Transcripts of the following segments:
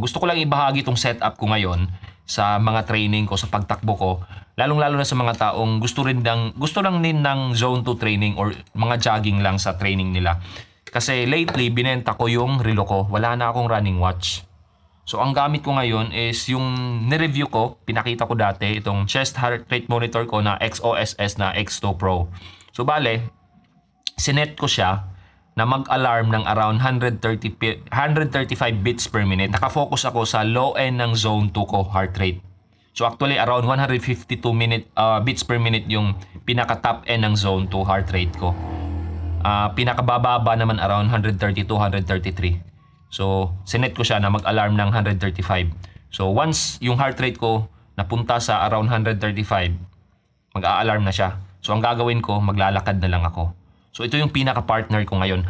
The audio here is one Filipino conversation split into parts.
gusto ko lang ibahagi itong setup ko ngayon sa mga training ko, sa pagtakbo ko. Lalong-lalo na sa mga taong gusto lang din ng zone 2 training or mga jogging lang sa training nila. Kasi lately, binenta ko yung relo ko. Wala na akong running watch. So, ang gamit ko ngayon is yung nireview ko, pinakita ko dati, itong chest heart rate monitor ko na XOSS na X2 Pro. So, bale, sinet ko siya na mag-alarm ng around 135 beats per minute. Nakafocus ako sa low end ng zone 2 ko heart rate. So actually around 152 beats per minute yung pinaka-top end ng zone 2 heart rate ko. Pinakabababa naman around 132, 133. So sinet ko siya na mag-alarm ng 135. So once yung heart rate ko napunta sa around 135, mag-a-alarm na siya. So ang gagawin ko, maglalakad na lang ako. So ito yung pinaka-partner ko ngayon.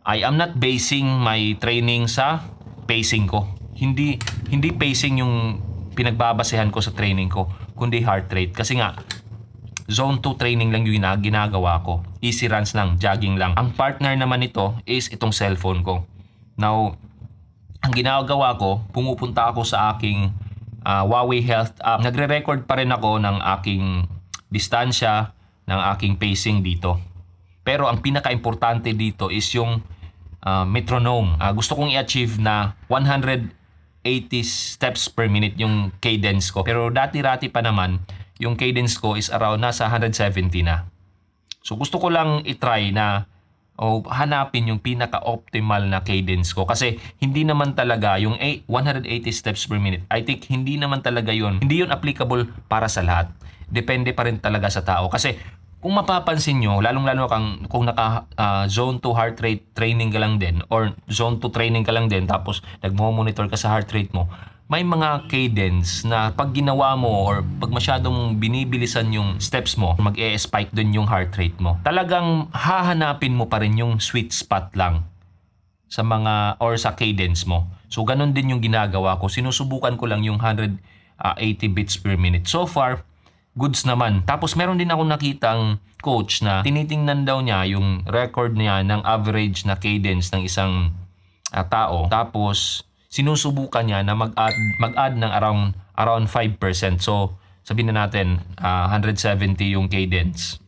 I am not basing my training sa pacing ko. Hindi pacing yung pinagbabasehan ko sa training ko, kundi heart rate. Kasi nga, zone 2 training lang yung ginagawa ko. Easy runs lang, jogging lang. Ang partner naman nito is itong cellphone ko. Now, ang ginagawa ko, pumupunta ako sa aking Huawei Health app. Nagre-record pa rin ako ng aking distansya, ng aking pacing dito. Pero ang pinaka-importante dito is yung metronome. Gusto kong i-achieve na 180 steps per minute yung cadence ko. Pero dati-rati pa naman, yung cadence ko is around nasa 170 na. So gusto ko lang i-try na hanapin yung pinaka-optimal na cadence ko. Kasi hindi naman talaga yung 180 steps per minute. I think hindi naman talaga yun. Hindi yun applicable para sa lahat. Depende pa rin talaga sa tao. Kasi kung mapapansin nyo, lalong-lalo kung naka zone 2 heart rate training ka lang din or zone 2 training ka lang din tapos nagmo-monitor ka sa heart rate mo, may mga cadence na pag ginawa mo or pag masyadong binibilisan yung steps mo, mag-e-spike dun yung heart rate mo. Talagang hahanapin mo pa rin yung sweet spot lang sa mga or sa cadence mo. So ganun din yung ginagawa ko. Sinusubukan ko lang yung 180 beats per minute. So far, goods naman. Tapos meron din ako nakitang coach na tinitingnan daw niya yung record niya ng average na cadence ng isang tao. Tapos sinusubukan niya na mag-add ng around 5%. So sabihin na natin 170 yung cadence.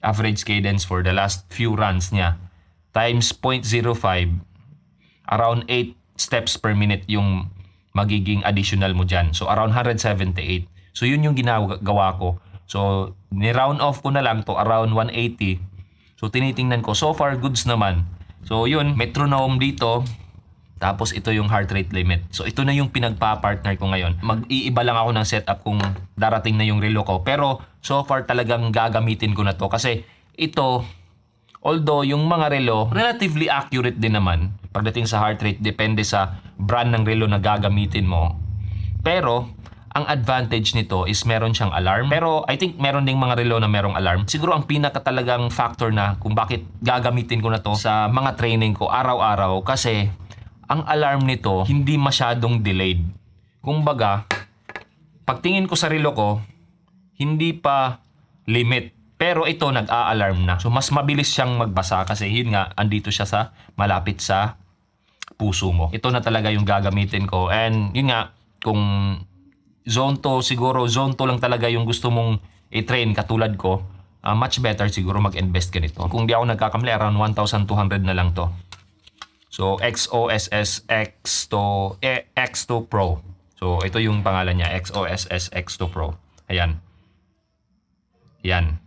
Average cadence for the last few runs niya. Times 0.05, around 8 steps per minute yung magiging additional mo dyan. So around 178. So yun yung ginagawa ko. So ni-round off ko na lang to around 180. So tinitingnan ko. So far goods naman. So yun, metronome dito. Tapos ito yung heart rate limit. So ito na yung pinagpa-partner ko ngayon. Mag-iiba lang ako ng setup kung darating na yung relo ko. Pero so far talagang gagamitin ko na to. Kasi ito, although yung mga relo, relatively accurate din naman. Pagdating sa heart rate, depende sa brand ng relo na gagamitin mo. Pero ang advantage nito is meron siyang alarm. Pero I think meron ding mga relo na merong alarm. Siguro ang pinaka talagang factor na kung bakit gagamitin ko na to sa mga training ko araw-araw kasi ang alarm nito hindi masyadong delayed. Kumbaga, pagtingin ko sa relo ko, hindi pa limit. Pero ito nag-a-alarm na. So mas mabilis siyang magbasa kasi yun nga, andito siya sa malapit sa puso mo. Ito na talaga yung gagamitin ko. And yun nga, kung zone 2, siguro zone 2 lang talaga yung gusto mong i-train katulad ko, much better siguro mag-invest ka nito. Kung di ako nagkakamali, around 1,200 na lang to. So XOSS X2 Pro. So ito yung pangalan niya, XOSS X2 Pro. Ayan. Yan.